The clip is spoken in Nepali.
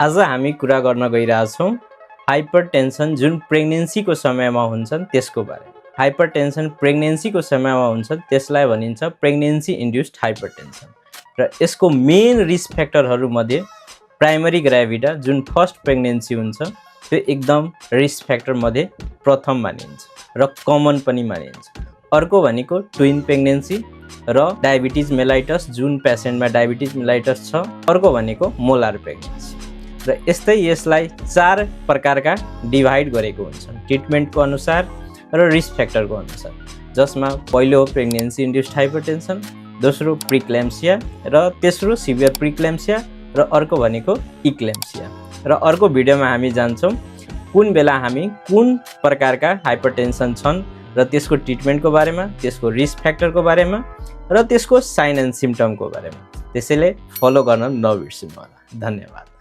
आज हामी कुरा गर्न गइरहेछौँ हाइपरटेन्सन जुन प्रेग्नेन्सीको समयमा हुन्छन् त्यसको बारेमा। हाइपरटेन्सन प्रेग्नेन्सीको समयमा हुन्छ त्यसलाई भनिन्छ प्रेग्नेन्सी इन्ड्युस्ड हाइपरटेन्सन र यसको मेन रिस्क फ्याक्टरहरू मध्ये प्राइमरी ग्राभिडा जुन फर्स्ट प्रेग्नेन्सी हुन्छ त्यो एकदम रिस्क फ्याक्टर मध्ये प्रथम मानिन्छ र कमन पनि मानिन्छ। अर्को भनेको ट्विन प्रेग्नेन्सी र डायबिटिज मेलाइटस जुन पेसेन्टमा डायबिटिज मेलाइटस छ। अर्को भनेको मोलार प्रेग्नेन्सी र यस्तै यसलाई 4 प्रकारका डिभाइड गरेको हुन्छन् ट्रिटमेन्टको अनुसार र रिस्क फ्याक्टरको अनुसार, जसमा पहिलो हो प्रेग्नेन्सी इन्ड्युस्ड हाइपरटेन्सन, दोस्रो प्रिक्लेम्सिया र तेस्रो सिभियर प्रिक्लेम्सिया र अर्को भनेको इक्लेम्सिया। र अर्को भिडियोमा हामी जान्छौँ कुन बेला हामी कुन प्रकारका हाइपरटेन्सन छन् र त्यसको ट्रिटमेन्टको बारेमा, त्यसको रिस्क फ्याक्टरको बारेमा र त्यसको साइन एन्ड सिम्पटमको बारेमा। त्यसैले फलो गर्न नबिर्सिनु होला। धन्यवाद।